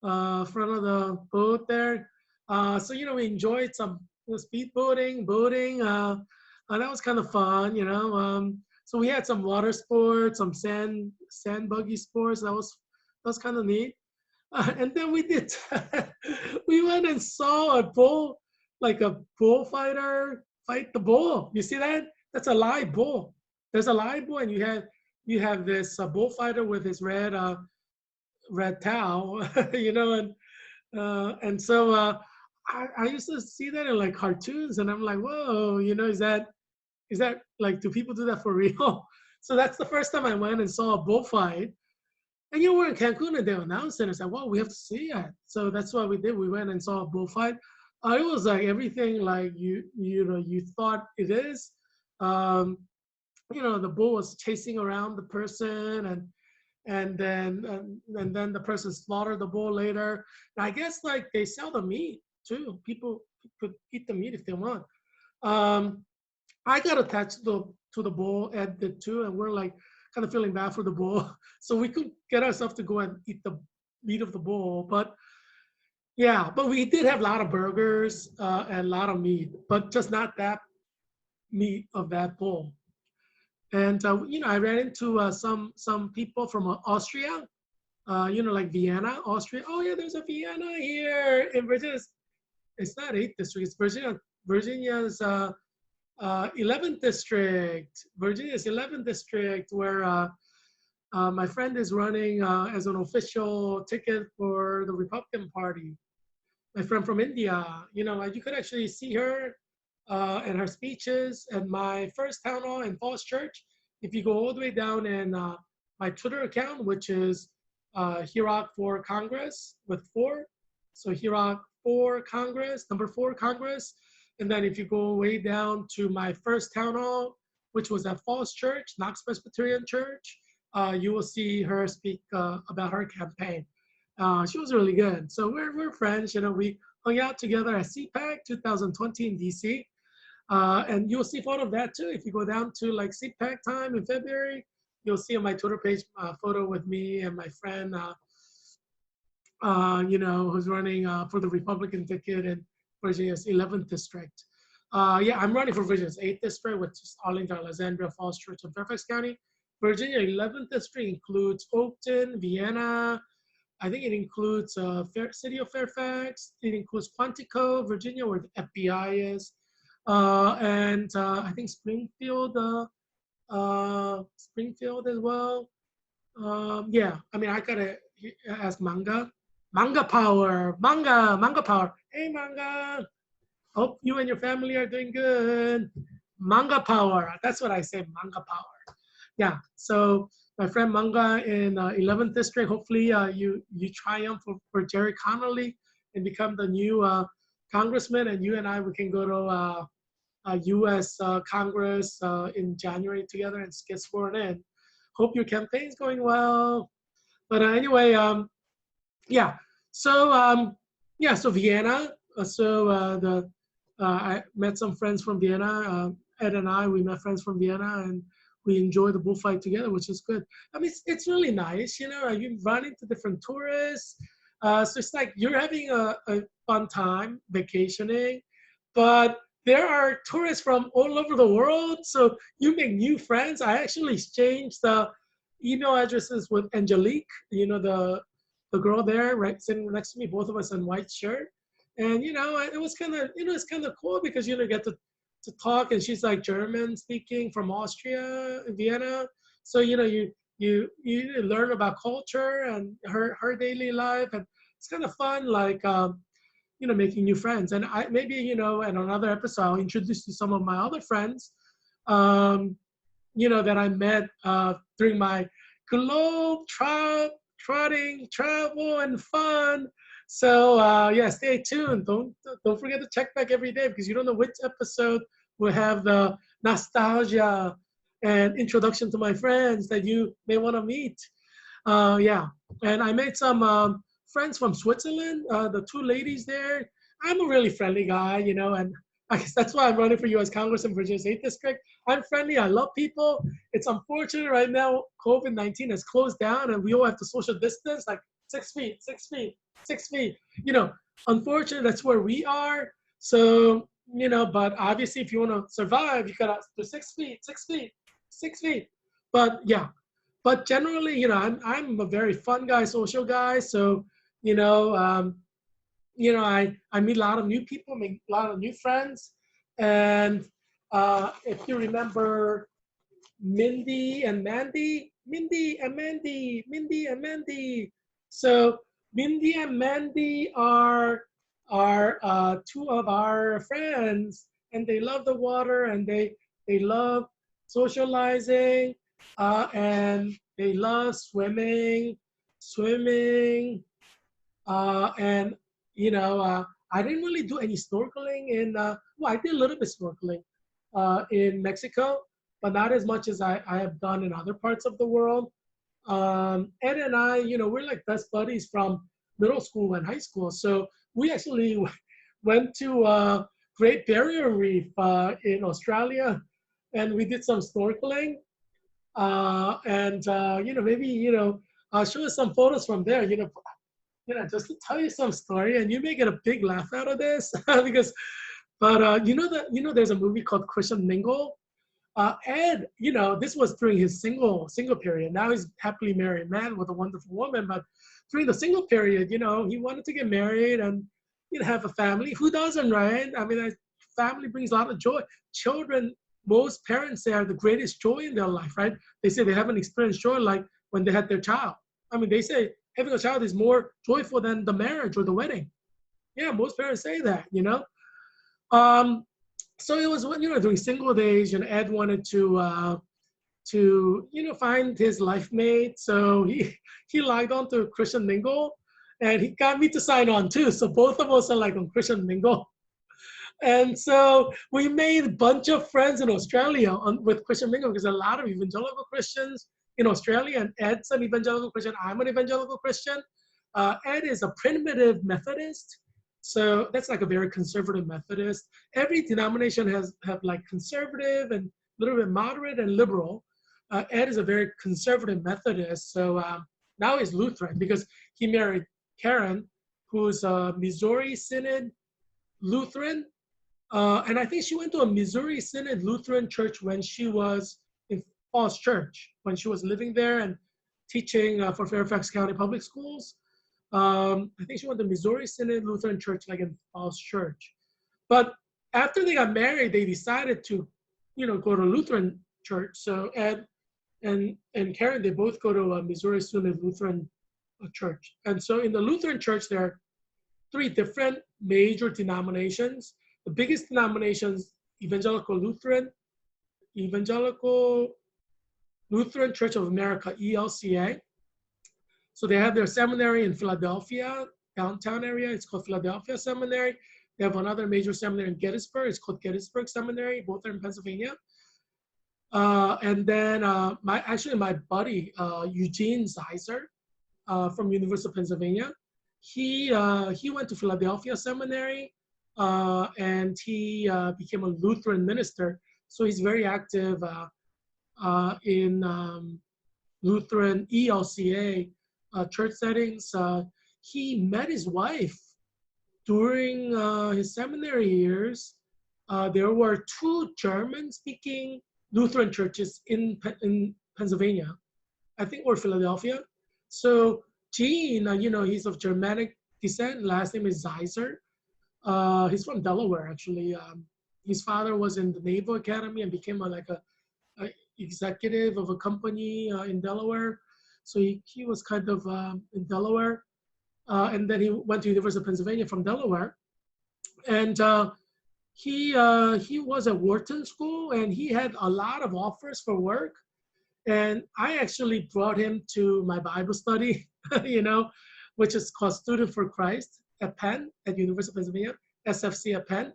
front of the boat there. So we enjoyed some speed boating. And that was kind of fun. So we had some water sports, some sand buggy sports. That was kind of neat. And then we did. We went and saw a bull, like a bullfighter fight the bull. You see that? That's a live bull. There's a live bull, and you have this bullfighter with his red towel, and so I used to see that in like cartoons, and I'm like, whoa, is that like, do people do that for real? So that's the first time I went and saw a bullfight. And we're in Cancun, and they announced it. And I said, well, we have to see it. So that's what we did. We went and saw a bullfight. It was like everything like you thought it is. Um, the bull was chasing around the person, and then the person slaughtered the bull later. And I guess like they sell the meat too. People could eat the meat if they want. Um, I got attached to the bull, Ed did too, and we're like kind of feeling bad for the bull. So we could get ourselves to go and eat the meat of the bull. But yeah, but we did have a lot of burgers and a lot of meat, but just not that meat of that bull. And I ran into some people from Austria, like Vienna, Austria. Oh yeah, there's a Vienna here in Virginia. It's not 8th district. It's Virginia's 11th district. Virginia's 11th district, where my friend is running as an official ticket for the Republican Party. My friend from India, you could actually see her and her speeches at my first town hall in Falls Church. If you go all the way down in my Twitter account, which is Heerak for Congress with 4. So Heerak for Congress, number 4 Congress. And then if you go way down to my first town hall, which was at Falls Church, Knox Presbyterian Church, you will see her speak about her campaign. She was really good. So we're friends. We hung out together at CPAC 2020 in DC. And you'll see photo of that too. If you go down to like CPAC time in February, you'll see on my Twitter page photo with me and my friend, who's running for the Republican ticket in Virginia's 11th district. Yeah, I'm running for Virginia's 8th district, which is Arlington, Alexandria, Falls Church, and Fairfax County. Virginia 11th district includes Oakton, Vienna. I think it includes city of Fairfax. It includes Quantico, Virginia, where the FBI is. And I think Springfield as well. Yeah, I mean, I gotta ask Manga Power. Hey, Manga. Hope you and your family are doing good. Manga Power. That's what I say, Manga Power. Yeah, so my friend Manga in 11th district, hopefully you triumph for Jerry Connolly and become the new congressman, and you and I, we can go to US Congress in January together and get sworn in. Hope your campaign's going well. But anyway, yeah. So so Vienna. I met some friends from Vienna. Ed and I, we met friends from Vienna, and we enjoyed the bullfight together, which is good. I mean, it's really nice. You run into different tourists. So it's like you're having a fun time vacationing, but there are tourists from all over the world, so you make new friends. I actually exchanged email addresses with Angelique, the girl there, right, sitting next to me, both of us in white shirt. And, it was kind of, it's kind of cool because, get to talk, and she's like German speaking from Austria, Vienna. So, you learn about culture and her daily life, and it's kind of fun, like, making new friends. And maybe, in another episode, I'll introduce you to some of my other friends, that I met during my globe trotting travel and fun. So yeah, stay tuned. Don't forget to check back every day, because you don't know which episode will have the nostalgia and introduction to my friends that you may want to meet. Yeah, and I made some friends from Switzerland. The 2 ladies there, I'm a really friendly guy, you know, and I guess that's why I'm running for U.S. Congress in Virginia's 8th District. I'm friendly. I love people. It's unfortunate right now, COVID-19 has closed down and we all have to social distance, like 6 feet, 6 feet, 6 feet. You know, unfortunately, that's where we are. So, you know, but obviously, if you want to survive, you got to do 6 feet, 6 feet, 6 feet. But yeah, but generally, you know, I'm a very fun guy, social guy. So, you know, I meet a lot of new people, make a lot of new friends. And if you remember Mindy and Mandy, Mindy and Mandy, Mindy and Mandy. So Mindy and Mandy are two of our friends, and they love the water, and they love socializing, and they love swimming, and I didn't really do any snorkeling in. Well, I did a little bit snorkeling in Mexico, but not as much as I have done in other parts of the world. Ed and I, you know, we're like best buddies from middle school and high school. So we actually went to Great Barrier Reef in Australia, and we did some snorkeling. Maybe I'll show you some photos from there. Just to tell you some story, and you may get a big laugh out of this because, but there's a movie called Christian Mingle. Ed, this was during his single period. Now he's happily married man with a wonderful woman, but during the single period, he wanted to get married and have a family. Who doesn't, right? I mean, family brings a lot of joy. Children, most parents say are the greatest joy in their life, right? They say they haven't experienced joy like when they had their child. I mean, they say having a child is more joyful than the marriage or the wedding. Yeah, most parents say that, So it was, during single days, Ed wanted to find his life mate. So he logged on to Christian Mingle, and he got me to sign on too. So both of us are like on Christian Mingle. And so we made a bunch of friends in Australia with Christian Mingle, because a lot of evangelical Christians in Australia, and Ed's an evangelical Christian. I'm an evangelical Christian. Ed is a primitive Methodist. So that's like a very conservative Methodist. Every denomination have like conservative and a little bit moderate and liberal. Ed is a very conservative Methodist. So now he's Lutheran because he married Karen, who's a Missouri Synod Lutheran. And I think she went to a Missouri Synod Lutheran church when she was in Falls Church, when she was living there and teaching for Fairfax County Public Schools. I think she went to Missouri Synod Lutheran Church, like in Falls Church. But after they got married, they decided to, go to Lutheran church. So Ed and Karen, they both go to a Missouri Synod Lutheran church. And so in the Lutheran church, there are 3 different major denominations. The biggest denominations: Evangelical Lutheran Church of America, ELCA. So they have their seminary in Philadelphia, downtown area. It's called Philadelphia Seminary. They have another major seminary in Gettysburg. It's called Gettysburg Seminary. Both are in Pennsylvania. And then my buddy, Eugene Zeiser, from University of Pennsylvania, he went to Philadelphia Seminary, and he became a Lutheran minister. So he's very active in Lutheran ELCA church settings. He met his wife during his seminary years. There were 2 German-speaking Lutheran churches in Pennsylvania, I think, or Philadelphia. So Gene, he's of Germanic descent. Last name is Zeiser. He's from Delaware, actually. His father was in the Naval Academy and became a executive of a company in Delaware. So he was kind of in Delaware. And then he went to University of Pennsylvania from Delaware. And he was at Wharton School, and he had a lot of offers for work. And I actually brought him to my Bible study, which is called Student for Christ at Penn, at University of Pennsylvania, SFC at Penn.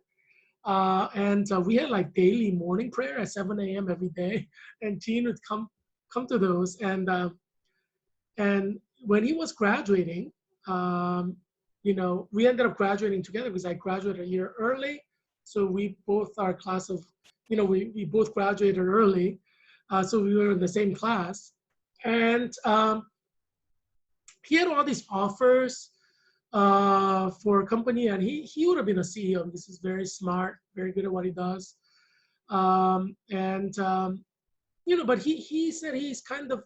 And we had like daily morning prayer at 7 a.m. every day. And Gene would come to those. And when he was graduating, we ended up graduating together because I graduated a year early. So we both our class of, we both graduated early. So we were in the same class. And he had all these offers for a company, and he would have been a CEO because he's very smart, very good at what he does. But he said he's kind of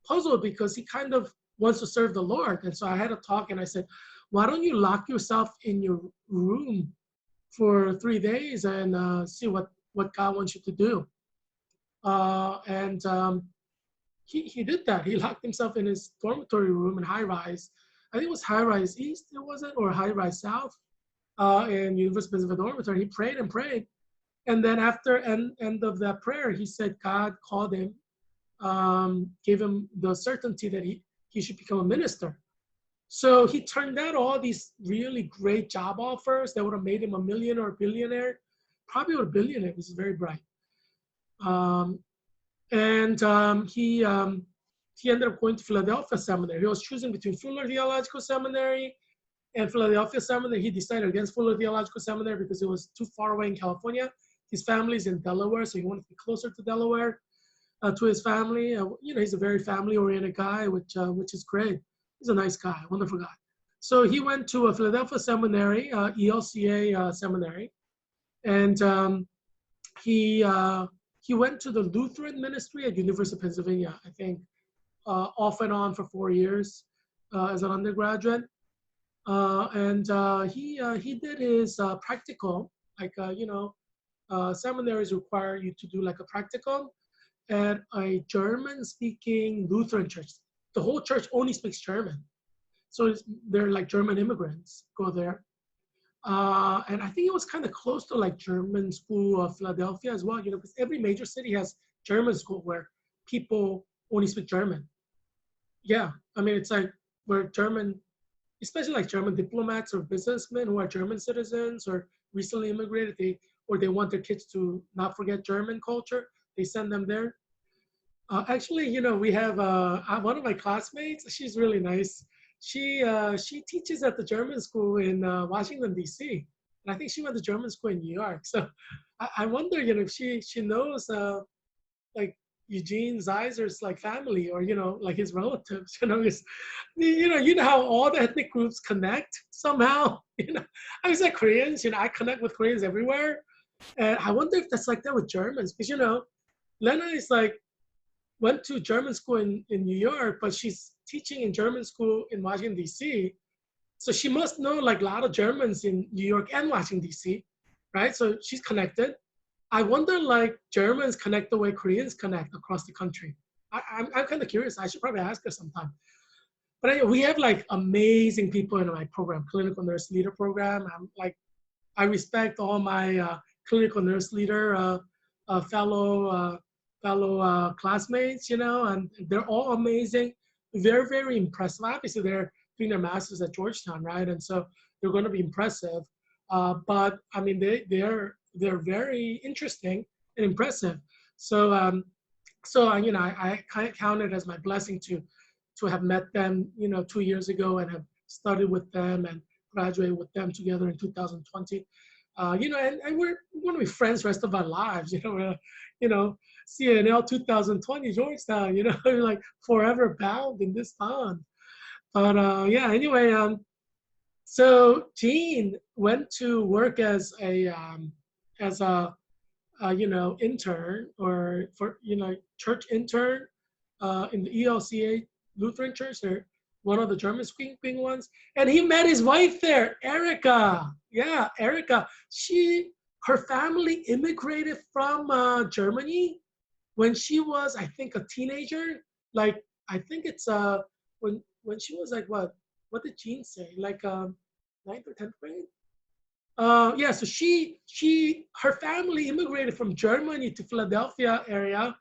puzzled because he kind of wants to serve the Lord. And so I had a talk and I said, why don't you lock yourself in your room for 3 days and see what God wants you to do? He did that. He locked himself in his dormitory room in high rise. I think it was high rise east, it wasn't, or high rise south in University of Pennsylvania dormitory. He prayed and prayed. And then after end of that prayer, he said God called him, gave him the certainty that he should become a minister. So he turned down all these really great job offers that would have made him a millionaire or billionaire, probably a billionaire. He's very bright. He ended up going to Philadelphia Seminary. He was choosing between Fuller Theological Seminary and Philadelphia Seminary. He decided against Fuller Theological Seminary because it was too far away in California. His family's in Delaware, so he wanted to be closer to Delaware, to his family. He's a very family-oriented guy, which is great. He's a nice guy, wonderful guy. So he went to a Philadelphia Seminary, ELCA Seminary, and he went to the Lutheran ministry at University of Pennsylvania, I think, off and on for 4 years as an undergraduate. He did his practical, seminaries require you to do like a practical at a German-speaking Lutheran church. The whole church only speaks German. So they're like German immigrants go there. And I think it was kind of close to like German school of Philadelphia as well, because every major city has German school where people only speak German. Yeah, I mean, it's like where German, especially like German diplomats or businessmen who are German citizens or recently immigrated, they want their kids to not forget German culture, they send them there. Actually, we have one of my classmates. She's really nice. She teaches at the German school in Washington, D.C. And I think she went to German school in New York. So I wonder, if she knows like Eugene Zeiser's like family or, like his relatives, you know how all the ethnic groups connect somehow, I was like Koreans, I connect with Koreans everywhere. And I wonder if that's like that with Germans, because, Lena is like, went to German school in New York, but she's teaching in German school in Washington, D.C. So she must know like a lot of Germans in New York and Washington, D.C., right? So she's connected. I wonder like Germans connect the way Koreans connect across the country. I'm kind of curious. I should probably ask her sometime. But anyway, we have like amazing people in my program, clinical nurse leader program. I respect all my clinical nurse leader fellow classmates, and they're all amazing, very, very impressive. Obviously, they're doing their masters at Georgetown, right? And so they're going to be impressive. But I mean, they're very interesting and impressive. So I kind of count it as my blessing to have met them, 2 years ago and have studied with them and graduated with them together in 2020. And we're going to be friends the rest of our lives, CNL 2020 Georgetown, like forever bound in this bond. But anyway, so Jean went to work as a intern or for church intern in the ELCA Lutheran Church. They're one of the German-speaking ones, and he met his wife there, Erica. Yeah, Erica. Her family immigrated from Germany when she was, I think, a teenager. Like, I think it's when she was like what did Jean say? Like 9th or 10th grade? So her family immigrated from Germany to Philadelphia area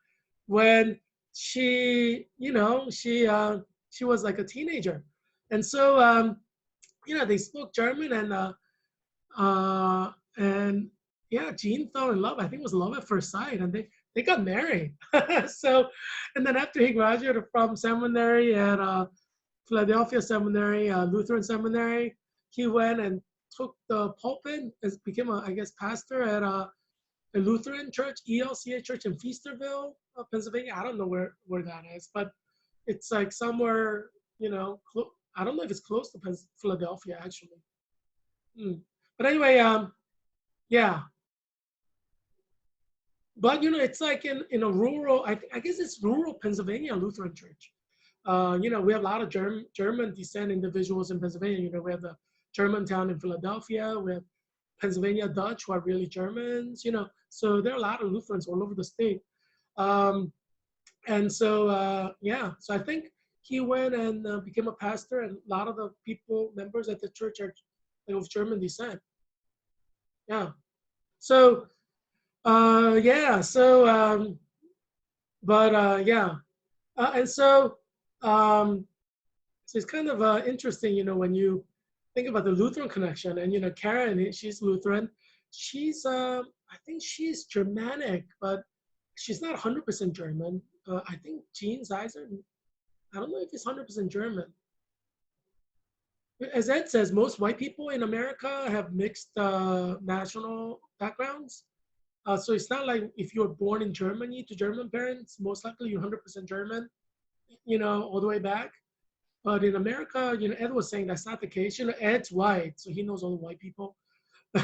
when she was like a teenager. And so they spoke German and Jean fell in love. I think it was love at first sight, and they got married. And then after he graduated from seminary at Philadelphia Seminary, Lutheran Seminary. He went and took the pulpit and became a, I guess, pastor at a Lutheran church, ELCA church in Feasterville, Pennsylvania. I don't know where that is, but it's like somewhere, you know, I don't know if it's close to Philadelphia actually. But anyway, yeah. But you know, it's like in a rural, I guess it's rural Pennsylvania Lutheran church. You know, we have a lot of German descent individuals in Pennsylvania. You know, we have the Germantown in Philadelphia. We have Pennsylvania Dutch who are really Germans. You know, so there are a lot of Lutherans all over the state. And so yeah, so I think he went and became a pastor, and a lot of the members at the church are of German descent. Yeah. So yeah. So yeah. And so, so it's kind of interesting, you know, when you think about the Lutheran connection. And you know, Karen, she's Lutheran. She's, I think she's Germanic, but she's not 100% German. I think Gene Zeiser, I don't know if he's 100% German. As Ed says, most white people in America have mixed national backgrounds. So it's not like if you're born in Germany to German parents, most likely you're 100% German, you know, all the way back. But in America, you know, Ed was saying that's not the case. You know, Ed's white, so he knows all the white people.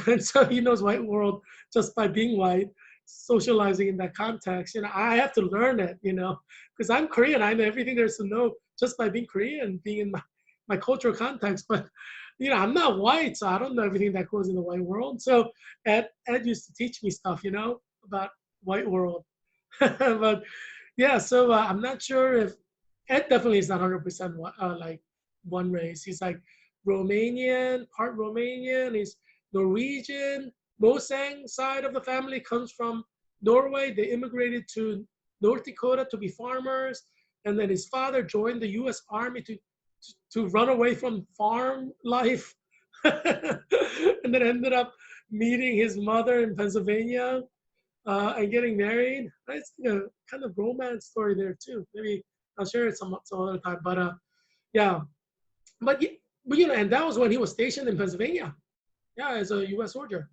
And so he knows white world just by being white, socializing in that context. You know, I have to learn it, you know, because I'm Korean. I know everything there's to know just by being Korean, being in my cultural context. But, you know, I'm not white, so I don't know everything that goes in the white world. So Ed used to teach me stuff, you know, about white world. But yeah, so I'm not sure if Ed definitely is not 100% like one race. He's like Romanian, part Romanian. He's Norwegian. Mosang side of the family comes from Norway. They immigrated to North Dakota to be farmers. And then his father joined the US Army to run away from farm life. And then ended up meeting his mother in Pennsylvania and getting married. It's a kind of romance story there too. Maybe I'll share it some other time. But yeah, but you know, and that was when he was stationed in Pennsylvania. Yeah, as a U.S. soldier.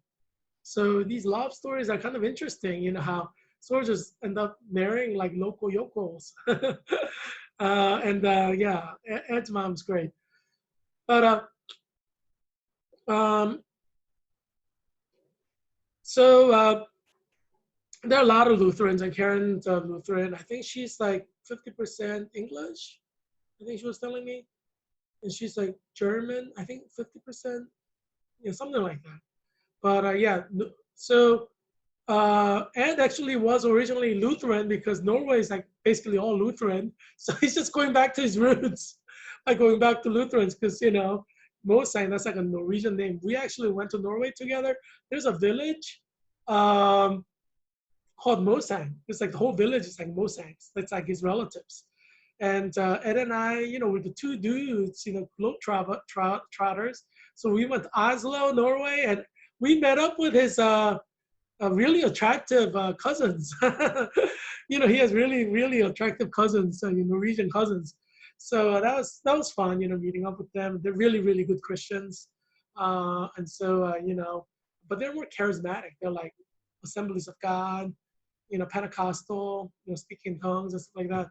So these love stories are kind of interesting. You know how soldiers end up marrying like local yokels. And yeah, Ed's mom's great. But um, so there are a lot of Lutherans, and Karen's Lutheran. I think she's like 50% English. I think she was telling me, and she's like German. I think 50%, you know, something like that. But yeah, so Ed actually was originally Lutheran because Norway is like basically all Lutheran. So he's just going back to his roots by going back to Lutherans because, you know, Mosang, that's like a Norwegian name. We actually went to Norway together. There's a village called Mosang. It's like the whole village is like Mosangs. That's like his relatives. And Ed and I, you know, we're the two dudes, you know, trotters. So we went to Oslo, Norway, and we met up with his really attractive cousins. You know, he has really, really attractive cousins, Norwegian cousins. So that was fun, you know, meeting up with them. They're really, really good Christians. And so, you know, but they're more charismatic. They're like Assemblies of God, you know, Pentecostal, you know, speaking tongues and stuff like that.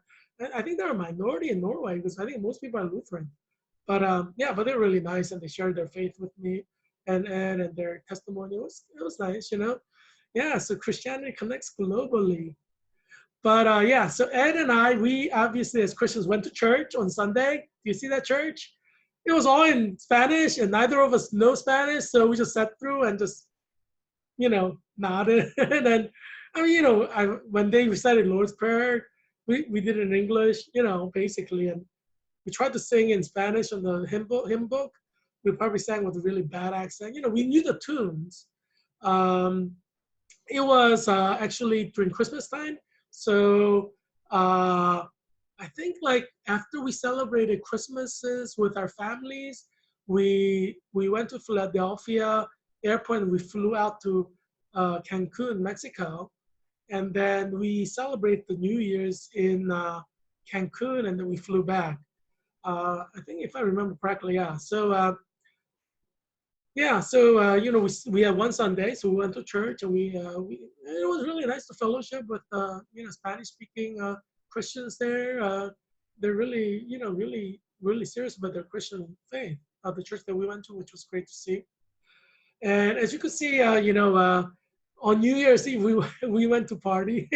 I think they're a minority in Norway because I think most people are Lutheran. But yeah, but they're really nice and they shared their faith with me and their testimony. It was nice, you know. Yeah, so Christianity connects globally. But yeah, so Ed and I, we obviously as Christians went to church on Sunday. Do you see that church? It was all in Spanish and neither of us know Spanish. So we just sat through and just, you know, nodded. And then, I mean, you know, when they recited Lord's Prayer, we did it in English, you know, basically. And we tried to sing in Spanish on the hymn book. We probably sang with a really bad accent. You know, we knew the tunes. It was actually during Christmas time. So I think like after we celebrated Christmases with our families, we went to Philadelphia airport and we flew out to Cancun, Mexico. And then we celebrate the New Year's in Cancun and then we flew back. I think if I remember correctly, yeah. So yeah, so we had one Sunday, so we went to church, and it was really nice to fellowship with Spanish speaking Christians there. They're really really serious about their Christian faith. The church that we went to, which was great to see. And as you can see, on New Year's Eve, we went to party,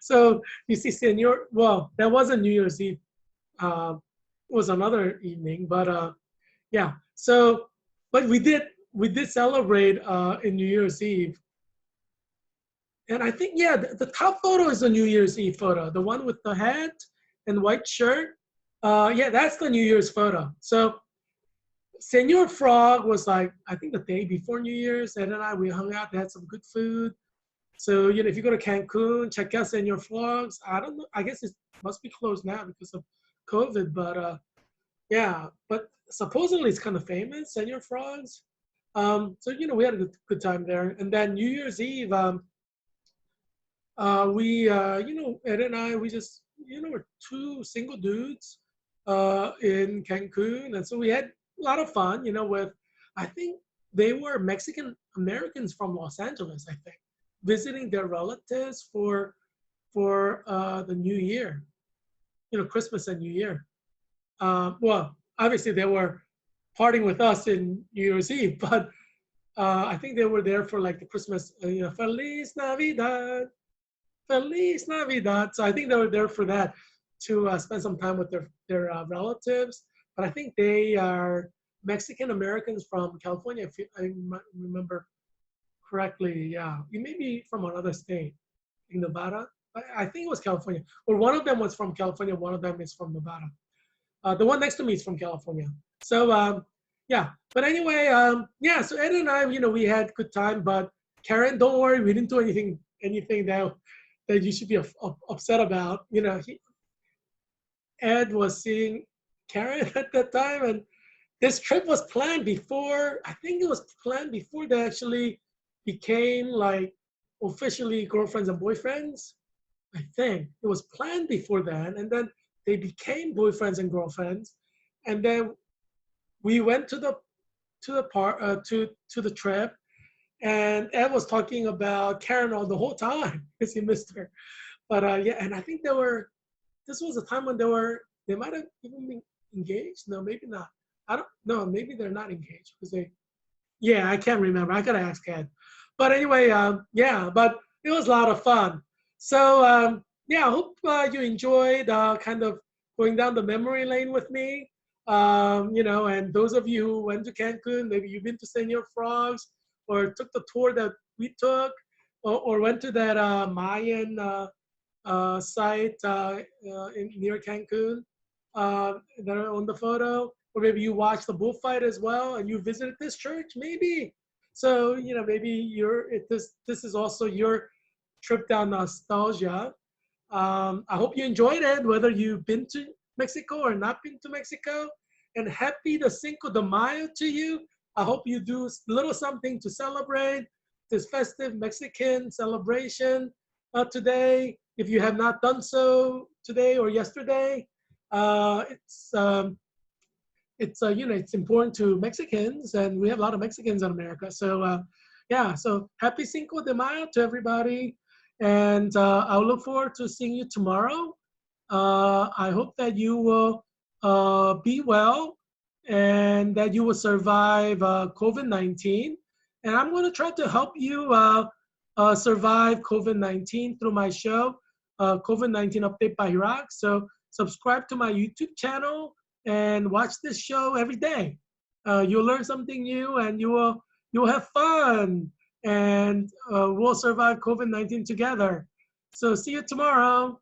So you see, Senor, well, that wasn't New Year's Eve. It was another evening, but yeah. So, but we did celebrate in New Year's Eve. And I think, yeah, the top photo is the New Year's Eve photo, the one with the hat and white shirt. Yeah, that's the New Year's photo. So Senor Frog was like, I think the day before New Year's, Ed and I, we hung out, they had some good food. So, if you go to Cancun, check out Senor Frogs. I don't know, I guess it must be closed now because of COVID, but yeah, but supposedly it's kind of famous, Senor Frogs. So, we had a good time there. And then New Year's Eve, Ed and I, we just, we're two single dudes in Cancun. And so we had a lot of fun, with, I think they were Mexican Americans from Los Angeles, I think, visiting their relatives for the New Year, Christmas and New Year. Well, obviously they were partying with us in New Year's Eve, but I think they were there for like the Christmas, Feliz Navidad, Feliz Navidad. So I think they were there for that, to spend some time with their relatives. But I think they are Mexican Americans from California, if I remember correctly. Yeah, you may be from another state, in Nevada. I think it was California, or one of them was from California. One of them is from Nevada. The one next to me is from California. So yeah, but anyway, yeah. So Ed and I, we had good time. But Karen, don't worry, we didn't do anything that you should be upset about. Ed was seeing Karen at that time, and this trip was planned before. I think it was planned before they actually became like officially girlfriends and boyfriends. I think it was planned before then, and then they became boyfriends and girlfriends, and then we went to the trip, and Ed was talking about Karen all the whole time because he missed her. But yeah, and I think this was a time when they might have even been engaged. No, maybe not. I don't know. Maybe they're not engaged because yeah, I can't remember. I gotta ask Ed. But anyway, yeah, but it was a lot of fun. So yeah, I hope you enjoyed kind of going down the memory lane with me. And those of you who went to Cancun, maybe you've been to Senor Frogs, or took the tour that we took, or went to that Mayan site near Cancun that are on the photo, or maybe you watched the bullfight as well, and you visited this church, maybe. So maybe this is also your trip down nostalgia. I hope you enjoyed it, whether you've been to Mexico or not been to Mexico. And happy the Cinco de Mayo to you. I hope you do a little something to celebrate this festive Mexican celebration today. If you have not done so today or yesterday, it's important to Mexicans, and we have a lot of Mexicans in America. So yeah, so happy Cinco de Mayo to everybody, and I'll look forward to seeing you tomorrow. I hope that you will be well, and that you will survive COVID-19. And I'm going to try to help you survive COVID-19 through my show, COVID-19 Update by Heerak. So subscribe to my YouTube channel and watch this show every day. You'll learn something new, and you'll have fun, and we'll survive COVID-19 together. So see you tomorrow.